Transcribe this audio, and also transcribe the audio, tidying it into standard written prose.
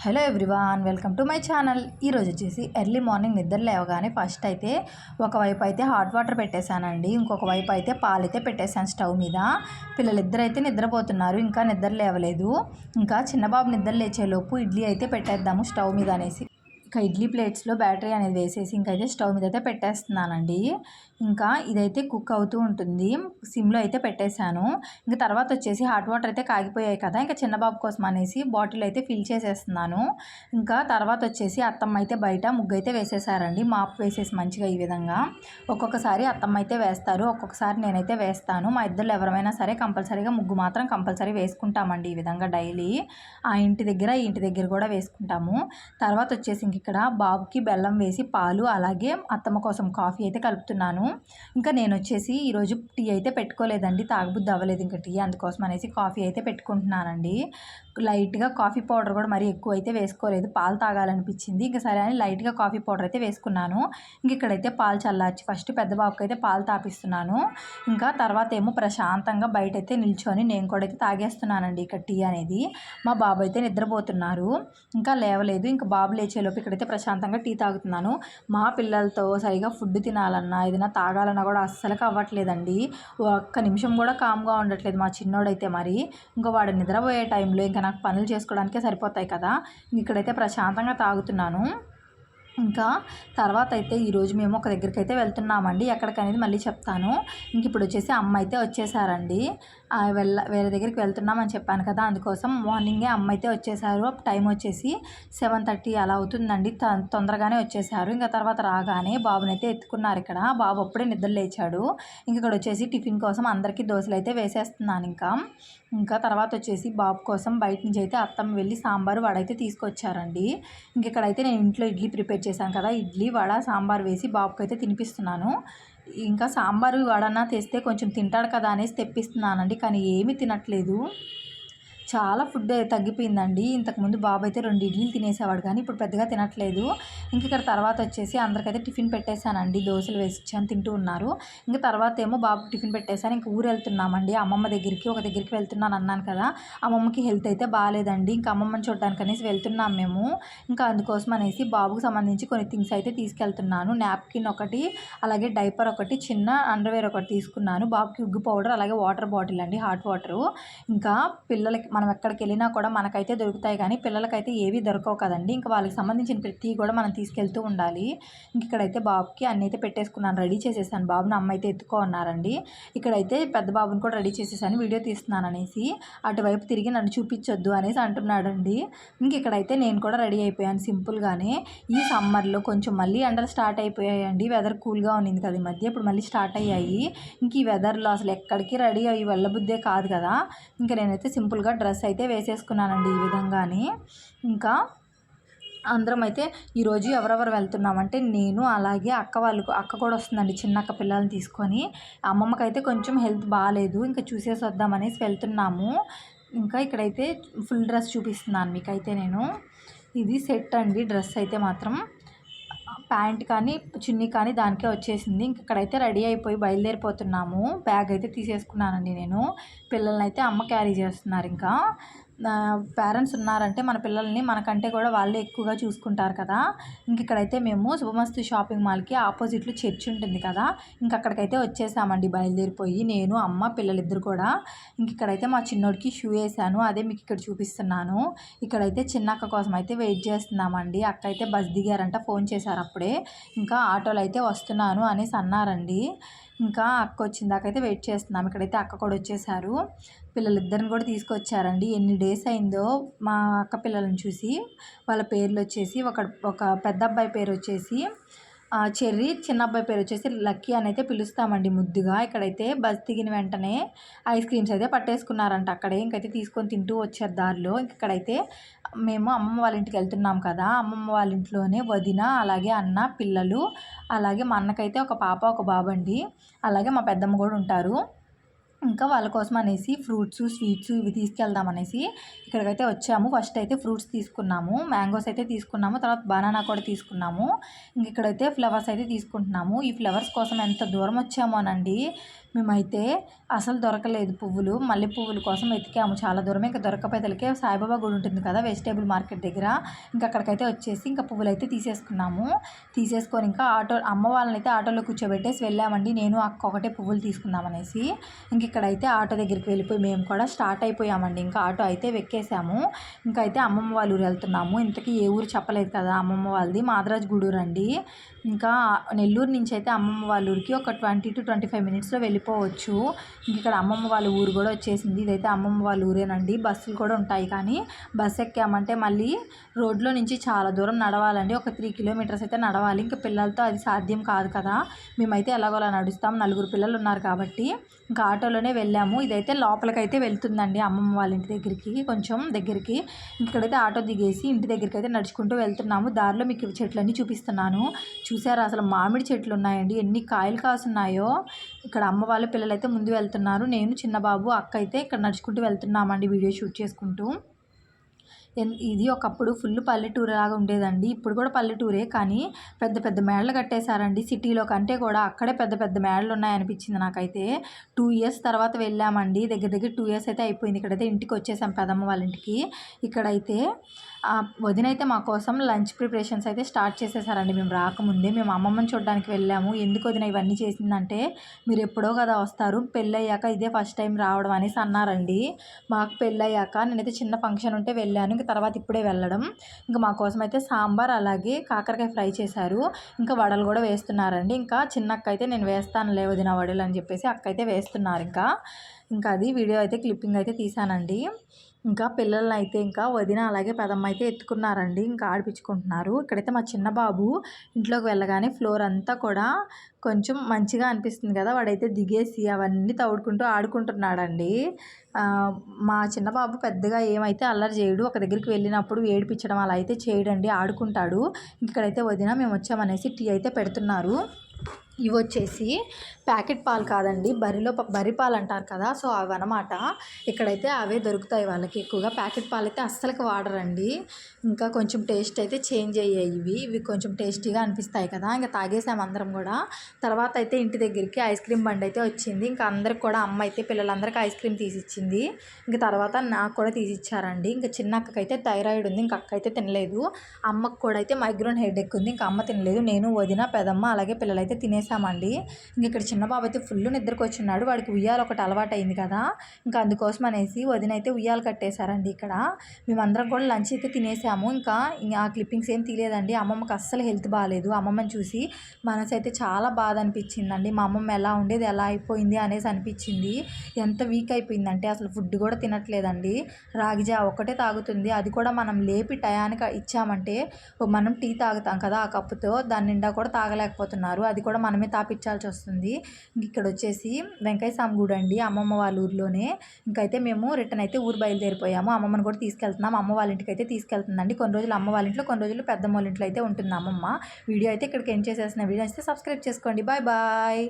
Hello everyone, welcome to my channel. ఈరోజు వచ్చేసి early morning నిద్ర లేవగానే ఫస్ట్ అయితే ఒకవైపు అయితే హాట్ వాటర్ పెట్టేశానండి. ఇంకొక వైపు అయితే పాలైతే పెట్టేశాను స్టవ్ మీద. పిల్లలిద్దరు అయితే నిద్రపోతున్నారు, ఇంకా నిద్ర లేవలేదు. ఇంకా చిన్నబాబు నిద్ర లేచేలోపు ఇడ్లీ అయితే పెట్టేద్దాము స్టవ్ మీద అనేసి ఇంకా ఇడ్లీ ప్లేట్స్లో బ్యాటరీ అనేది వేసేసి ఇంకైతే స్టవ్ మీద అయితే పెట్టేస్తున్నానండి. ఇంకా ఇదైతే కుక్ అవుతూ ఉంటుంది, సిమ్లో అయితే పెట్టేశాను. ఇంకా తర్వాత వచ్చేసి హాట్ వాటర్ అయితే కాగిపోయాయి కదా, ఇంకా చిన్నబాబు కోసం అనేసి బాటిల్ అయితే ఫిల్ చేసేస్తున్నాను. ఇంకా తర్వాత వచ్చేసి అత్తమ్మ అయితే బయట ముగ్గు అయితే వేసేసారండి, మాప్ వేసేసి మంచిగా. ఈ విధంగా ఒక్కొక్కసారి అత్తమ్మ అయితే వేస్తారు, ఒక్కొక్కసారి నేనైతే వేస్తాను. మా ఇద్దరు ఎవరైనా సరే కంపల్సరీగా ముగ్గు మాత్రం కంపల్సరీ వేసుకుంటామండి. ఈ విధంగా డైలీ ఆ ఇంటి దగ్గర ఈ ఇంటి దగ్గర కూడా వేసుకుంటాము. తర్వాత వచ్చేసి ఇక్కడ బాబుకి బెల్లం వేసి పాలు అలాగే అత్తమ్మ కోసం కాఫీ అయితే కలుపుతున్నాను. ఇంకా నేను వచ్చేసి ఈరోజు టీ అయితే పెట్టుకోలేదండి, తాగబుద్ధి అవ్వలేదు ఇంకా టీ, అందుకోసం అనేసి కాఫీ అయితే పెట్టుకుంటున్నానండి. లైట్గా కాఫీ పౌడర్ కూడా మరీ ఎక్కువ అయితే వేసుకోలేదు, పాలు తాగాలనిపించింది. ఇంకా సరే అని లైట్గా కాఫీ పౌడర్ అయితే వేసుకున్నాను. ఇంక ఇక్కడైతే పాలు చల్లార్చి ఫస్ట్ పెద్ద బాబుకి అయితే పాలు తాపిస్తున్నాను. ఇంకా తర్వాత ఏమో ప్రశాంతంగా బయట అయితే నిల్చొని నేను కూడా అయితే తాగేస్తున్నానండి ఇక్కడ టీ అనేది. మా బాబు అయితే నిద్రపోతున్నారు, ఇంకా లేవలేదు. ఇంకా బాబు లేచేలోపు ఇక్కడైతే ప్రశాంతంగా టీ తాగుతున్నాను. మా పిల్లలతో సరిగా ఫుడ్ తినాలన్నా ఏదైనా తాగాలన్నా కూడా అస్సలకి అవ్వట్లేదండి. ఒక్క నిమిషం కూడా కామ్గా ఉండట్లేదు మా చిన్నోడైతే. మరి ఇంకా వాడు నిద్రపోయే టైంలో ఇంకా నాకు పనులు చేసుకోవడానికే సరిపోతాయి కదా, ఇక్కడైతే ప్రశాంతంగా తాగుతున్నాను. ఇంకా తర్వాత అయితే ఈరోజు మేము ఒక దగ్గరికి అయితే వెళ్తున్నామండి, ఎక్కడికనేది మళ్ళీ చెప్తాను. ఇంక ఇప్పుడు వచ్చేసి అమ్మ అయితే వచ్చేసారండి. వేరే దగ్గరికి వెళ్తున్నామని చెప్పాను కదా, అందుకోసం మార్నింగే అమ్మ అయితే వచ్చేసారు. టైం వచ్చేసి 7:30 అలా అవుతుందండి, తొందరగానే వచ్చేసారు. ఇంకా తర్వాత రాగానే బాబునైతే ఎత్తుకున్నారు. ఇక్కడ బాబు అప్పుడే నిద్ర లేచాడు. ఇంక ఇక్కడ వచ్చేసి టిఫిన్ కోసం అందరికీ దోశలు అయితే వేసేస్తున్నాను. ఇంకా తర్వాత వచ్చేసి బాబు కోసం బయట నుంచి అయితే అత్తమ్మ వెళ్ళి సాంబారు వడ అయితే తీసుకొచ్చారండి. ఇంక ఇక్కడైతే నేను ఇంట్లో ఇడ్లీ ప్రిపేర్ చేశాను కదా, ఇడ్లీ వడ సాంబార్ వేసి బాబుకి అయితే తినిపిస్తున్నాను. ఇంకా సాంబారు వడన తెస్తే కొంచెం తింటాడు కదా అనేసి తెప్పిస్తున్నానండి, కానీ ఏమీ తినట్లేదు. చాలా ఫుడ్ తగ్గిపోయిందండి. ఇంతకుముందు బాబు అయితే 2 ఇడ్లీలు తినేసేవాడు, కానీ ఇప్పుడు పెద్దగా తినట్లేదు. ఇంక ఇక్కడ తర్వాత వచ్చేసి అందరికైతే టిఫిన్ పెట్టేశానండి, దోశలు వేసి ఇచ్చాను, తింటూ ఉన్నారు. ఇంకా తర్వాత ఏమో బాబుకి టిఫిన్ పెట్టేశాను. ఇంక ఊరు వెళ్తున్నామండి, అమ్మమ్మ దగ్గరికి ఒక దగ్గరికి వెళ్తున్నాను అన్నాను కదా. అమ్మమ్మకి హెల్త్ అయితే బాగాలేదండి, ఇంకా అమ్మమ్మని చూడడానికి అనేసి వెళ్తున్నాం మేము. ఇంకా అందుకోసం అనేసి బాబుకు సంబంధించి కొన్ని థింగ్స్ అయితే తీసుకెళ్తున్నాను. నాప్కిన్ ఒకటి, అలాగే డైపర్ ఒకటి, చిన్న అండర్వేర్ ఒకటి తీసుకున్నాను. బాబుకి ఉగ్గు పౌడర్, అలాగే వాటర్ బాటిల్ అండి, హాట్ వాటరు. ఇంకా పిల్లలకి మనం ఎక్కడికి వెళ్ళినా కూడా మనకైతే దొరుకుతాయి, కానీ పిల్లలకైతే ఏవి దొరకవు కదండి. ఇంకా వాళ్ళకి సంబంధించిన ప్రతి కూడా మనం తీసుకెళ్తూ ఉండాలి. ఇంక ఇక్కడైతే బాబుకి అన్నీ అయితే పెట్టేసుకున్నాను, రెడీ చేసేసాను. బాబుని అమ్మ అయితే ఎత్తుకో అన్నారండి. ఇక్కడైతే పెద్ద బాబుని కూడా రెడీ చేసేసాను, వీడియో తీస్తున్నాను అనేసి. అటువైపు తిరిగి నన్ను చూపించొద్దు అనేసి అంటున్నాడండి. ఇంక ఇక్కడైతే నేను కూడా రెడీ అయిపోయాను సింపుల్గానే. ఈ సమ్మర్లో కొంచెం మళ్ళీ ఎండలు స్టార్ట్ అయిపోయాయండి, వెదర్ కూల్గా ఉన్నింది కదా ఈ మధ్య, ఇప్పుడు మళ్ళీ స్టార్ట్ అయ్యాయి. ఇంక ఈ వెదర్లో అసలు ఎక్కడికి రెడీ అయ్యి వెళ్ళబుద్దే కాదు కదా. ఇంకా నేనైతే సింపుల్గా డ్రెస్ అయితే వేసేసుకున్నానండి ఈ విధంగానే. ఇంకా అందరం అయితే ఈరోజు ఎవరెవరు వెళ్తున్నామంటే నేను, అలాగే అక్క కూడా వస్తుందండి, చిన్న అక్క పిల్లల్ని తీసుకొని. అమ్మమ్మకి అయితే కొంచెం హెల్త్ బాగాలేదు, ఇంకా చూసేసి వద్దామనేసి వెళ్తున్నాము. ఇంకా ఇక్కడైతే ఫుల్ డ్రెస్ చూపిస్తున్నాను మీకైతే నేను. ఇది సెట్ అండి, డ్రెస్ అయితే మాత్రం ప్యాంట్ కానీ చున్నీ కానీ దానికే వచ్చేసింది. ఇంక ఇక్కడైతే రెడీ అయిపోయి బయలుదేరిపోతున్నాము. బ్యాగ్ అయితే తీసేసుకున్నానండి నేను. పిల్లల్ని అయితే అమ్మ క్యారీ చేస్తున్నారు. ఇంకా పేరెంట్స్ ఉన్నారంటే మన పిల్లల్ని మనకంటే కూడా వాళ్ళే ఎక్కువగా చూసుకుంటారు కదా. ఇంక ఇక్కడైతే మేము శుభమస్తు షాపింగ్ మాల్కి ఆపోజిట్లో చర్చ్ ఉంటుంది కదా, ఇంక అక్కడికైతే వచ్చేసామండి బయలుదేరిపోయి, నేను అమ్మ పిల్లలిద్దరు కూడా. ఇంక ఇక్కడైతే మా చిన్నోడికి షూ వేసాను, అదే మీకు ఇక్కడ చూపిస్తున్నాను. ఇక్కడైతే చిన్న అక్క కోసం అయితే వెయిట్ చేస్తున్నామండి. అక్క అయితే బస్ దిగారంట, ఫోన్ చేశారు అప్పుడే. ఇంకా ఆటోలు అయితే వస్తున్నాను అనేసి అన్నారండి. ఇంకా అక్క వచ్చిన దాకా అయితే వెయిట్ చేస్తున్నాం. ఇక్కడైతే అక్క కూడా వచ్చేసారు, పిల్లలిద్దరిని కూడా తీసుకొచ్చారండి. ఎన్ని డేస్ అయిందో మా అక్క పిల్లలను చూసి. వాళ్ళ పేర్లు వచ్చేసి ఒక పెద్ద అబ్బాయి పేరు వచ్చేసి చెర్రీ, చిన్న అబ్బాయి పేరు వచ్చేసి లక్కీ అని అయితే పిలుస్తామండి ముద్దుగా. ఇక్కడైతే బస్ దిగిన వెంటనే ఐస్ క్రీమ్స్ అయితే పట్టేసుకున్నారంట అక్కడే, ఇంకైతే తీసుకొని తింటూ వచ్చారు దారిలో. ఇక్కడైతే మేము అమ్మమ్మ వాళ్ళ ఇంటికి వెళ్తున్నాం కదా, అమ్మమ్మ వాళ్ళ ఇంట్లోనే వదిన, అలాగే అన్న, పిల్లలు, అలాగే మా అన్నకైతే ఒక పాప ఒక బాబు అండి, అలాగే మా పెద్దమ్మ కూడా ఉంటారు. ఇంకా వాళ్ళ కోసం అనేసి ఫ్రూట్స్, స్వీట్స్ ఇవి తీసుకెళ్దామనేసి ఇక్కడికైతే వచ్చాము. ఫస్ట్ అయితే ఫ్రూట్స్ తీసుకున్నాము, మ్యాంగోస్ అయితే తీసుకున్నాము, తర్వాత బనానా కూడా తీసుకున్నాము. ఇంక ఇక్కడైతే ఫ్లవర్స్ అయితే తీసుకుంటున్నాము. ఈ ఫ్లవర్స్ కోసం ఎంత దూరం వచ్చామోనండి, మేమైతే అసలు దొరకలేదు పువ్వులు. మల్లె పువ్వుల కోసం వెతికాము చాలా దూరమే. ఇంకా దొరకకపోయేతలకే సాయిబాబా గుడి ఉంటుంది కదా వెజిటేబుల్ మార్కెట్ దగ్గర. ఇంకా అక్కడికైతే వచ్చేసి ఇంకా పువ్వులైతే తీసేసుకున్నాము. తీసేసుకొని ఇంకా అమ్మ వాళ్ళనైతే ఆటోలో కూర్చోబెట్టేసి వెళ్ళామండి. నేను అక్క ఒకటే పువ్వులు తీసుకుందామనేసి. ఇంక ఇక్కడైతే ఆటో దగ్గరికి వెళ్ళిపోయి మేము కూడా స్టార్ట్ అయిపోయామండి. ఇంకా ఆటో అయితే వెక్కేసాము. ఇంకా అయితే అమ్మమ్మ వాళ్ళ ఊరు వెళ్తున్నాము. ఇంతకీ ఏ ఊరు చెప్పలేదు కదా అమ్మమ్మ వాళ్ళది. మాదరాజ్ గూడూరు అండి. ఇంకా నెల్లూరు నుంచి అయితే అమ్మమ్మ వాళ్ళ ఊరికి ఒక 20 to 25 మినిట్స్లో వెళ్ళిపోవచ్చు. ఇక్కడ అమ్మమ్మ వాళ్ళ ఊరు కూడా వచ్చేసింది. ఇదైతే అమ్మమ్మ వాళ్ళ ఊరేనండి. బస్సులు కూడా ఉంటాయి కానీ బస్సు ఎక్కామంటే మళ్ళీ రోడ్లో నుంచి చాలా దూరం నడవాలండి. ఒక 3 కిలోమీటర్స్ అయితే నడవాలి. ఇంకా పిల్లలతో అది సాధ్యం కాదు కదా. మేమైతే ఎలాగోలా నడుస్తాం. 4 పిల్లలు ఉన్నారు కాబట్టి ఇంకా ఆటోలోనే వెళ్ళాము. ఇదైతే లోపలికైతే వెళ్తుందండి అమ్మమ్మ వాళ్ళ ఇంటి దగ్గరికి, కొంచెం దగ్గరికి. ఇక్కడైతే ఆటో దిగేసి ఇంటి దగ్గరికి అయితే నడుచుకుంటూ వెళ్తున్నాము. దారిలో మీకు చెట్లన్నీ చూపిస్తున్నాను. చూసారా అసలు మామిడి చెట్లు ఉన్నాయండి, ఎన్ని కాయలు కాసున్నాయో. ఇక్కడ అమ్మ వాళ్ళ పిల్లలైతే ముందు వెళ్తున్నారు. నేను చిన్న బాబు అక్క అయితే ఇక్కడ నడుచుకుంటూ వెళ్తున్నామండి వీడియో షూట్ చేసుకుంటూ. ఇది ఒకప్పుడు ఫుల్ పల్లెటూరు లాగా ఉండేదండి. ఇప్పుడు కూడా పల్లెటూరే కానీ పెద్ద పెద్ద మేడలు కట్టేశారండి. సిటీలో కంటే కూడా అక్కడే పెద్ద పెద్ద మేడలు ఉన్నాయనిపించింది నాకైతే. 2 ఇయర్స్ తర్వాత వెళ్ళామండి. దగ్గర దగ్గర 2 ఇయర్స్ అయితే అయిపోయింది. ఇక్కడైతే ఇంటికి వచ్చేసాం పెదమ్మ వాళ్ళ ఇంటికి. ఇక్కడైతే వదిన అయితే మా కోసం లంచ్ ప్రిపరేషన్స్ అయితే స్టార్ట్ చేసేసారండి. మేము రాకముందే మేము అమ్మమ్మని చూడడానికి వెళ్ళాము. ఎందుకు వదిన ఇవన్నీ చేసిందంటే మీరు ఎప్పుడో కదా వస్తారు, పెళ్ళయ్యాక ఇదే ఫస్ట్ టైం రావడం అనేసి అన్నారండి. మాకు పెళ్ళయ్యాక నేనైతే చిన్న ఫంక్షన్ ఉంటే వెళ్ళాను. ఇంకా తర్వాత ఇప్పుడే వెళ్ళడం. ఇంకా మా కోసం అయితే సాంబార్ అలాగే కాకరకాయ ఫ్రై చేశారు. ఇంకా వడలు కూడా వేస్తున్నారండి. ఇంకా చిన్న అక్క అయితే నేను వేస్తానులే వదిన వడలు అని చెప్పేసి అక్క అయితే వేస్తున్నారు. ఇంకా అది వీడియో అయితే క్లిప్పింగ్ అయితే తీసానండి. ఇంకా పిల్లల్ని అయితే ఇంకా వదిన అలాగే పెదమ్మ అయితే ఎత్తుకున్నారండి. ఇంకా ఆడిపించుకుంటున్నారు. ఇక్కడైతే మా చిన్న బాబు ఇంట్లోకి వెళ్ళగానే ఫ్లోర్ అంతా కూడా కొంచెం మంచిగా అనిపిస్తుంది కదా, వాడైతే దిగేసి అవన్నీ తవ్వుకుంటూ ఆడుకుంటున్నాడండి. మా చిన్న బాబు పెద్దగా ఏమైతే అల్లరి చేయడు. ఒక దగ్గరికి వెళ్ళినప్పుడు ఏడిపించడం అలా అయితే చేయడండి, ఆడుకుంటాడు. ఇక్కడైతే వదిన మేము వచ్చామనేసి టీ అయితే పెడుతున్నారు. ఇవి వచ్చేసి ప్యాకెట్ పాలు కాదండి, బర్రె పాలు అంటారు కదా, సో అవి అనమాట. ఇక్కడైతే అవే దొరుకుతాయి వాళ్ళకి ఎక్కువగా. ప్యాకెట్ పాలు అయితే అస్సలకి వాడరండి. ఇంకా కొంచెం టేస్ట్ అయితే చేంజ్ అయ్యాయి. ఇవి కొంచెం టేస్టీగా అనిపిస్తాయి కదా. ఇంకా తాగేసాం అందరం కూడా. తర్వాత అయితే ఇంటి దగ్గరికి ఐస్ క్రీమ్ బండి అయితే వచ్చింది. ఇంకా అందరికి కూడా అమ్మ అయితే పిల్లలందరికీ ఐస్ క్రీమ్ తీసిచ్చింది. ఇంకా తర్వాత నాకు కూడా తీసిచ్చారండి. ఇంకా చిన్న అక్కకైతే థైరాయిడ్ ఉంది. ఇంకా అక్క అయితే తినలేదు. అమ్మకు కూడా అయితే మైగ్రేన్ హెడేక్ ఉంది. ఇంకా అమ్మ తినలేదు. నేను వదిన పెదమ్మ అలాగే పిల్లలైతే తినేసామండి. ఇంక ఇక్కడ చిన్న బాబు అయితే ఫుల్ నిద్రకు వచ్చున్నాడు. వాడికి ఉయ్యాల ఒకటి అలవాటు అయింది కదా, ఇంకా అందుకోసం అనేసి వదిన అయితే ఉయ్యాలు కట్టేశారండి. ఇక్కడ మేమందరం కూడా లంచ్ అయితే తినేసాము. ఇంకా ఆ క్లిప్పింగ్స్ ఏం తీయలేదండి. అమ్మమ్మకి అస్సలు హెల్త్ బాగాలేదు. అమ్మమ్మని చూసి మనసు అయితే చాలా బాధ అనిపించిందండి. మా అమ్మమ్మ ఎలా ఉండేది ఎలా అయిపోయింది అనేసి అనిపించింది. ఎంత వీక్ అయిపోయిందంటే అసలు ఫుడ్ కూడా తినట్లేదండి. రాగి జావ ఒక్కటే తాగుతుంది. అది కూడా మనం లేపి టయానికి ఇచ్చామంటే మనం టీ తాగుతాం కదా ఆ కప్పుతో, దాని నిండా కూడా తాగలేకపోతున్నారు. అది కూడా మనమే తాపిచ్చాల్సి వస్తుంది. ఇక్కడ వచ్చేసి వెంకయ్య స్వామి గుడి అండి అమ్మమ్మ వాళ్ళ ఊర్లోనే. ఇంకైతే మేము రిటర్న్ అయితే ఊరు బయలుదేరిపోయాము. అమ్మమ్మని కూడా తీసుకెళ్తున్నాం. అమ్మ వాళ్ళ ఇంటికి అయితే తీసుకెళ్తుందండి. కొన్ని రోజులు అమ్మ వాళ్ళ ఇంట్లో, కొన్ని రోజులు పెద్దమ్మ వాళ్ళ ఇంట్లో అయితే ఉంటుంది అమ్మమ్మ. వీడియో అయితే ఇక్కడికి ఎండ్ చేసేసిన. వీడియో అయితే సబ్స్క్రైబ్ చేసుకోండి. Bye bye.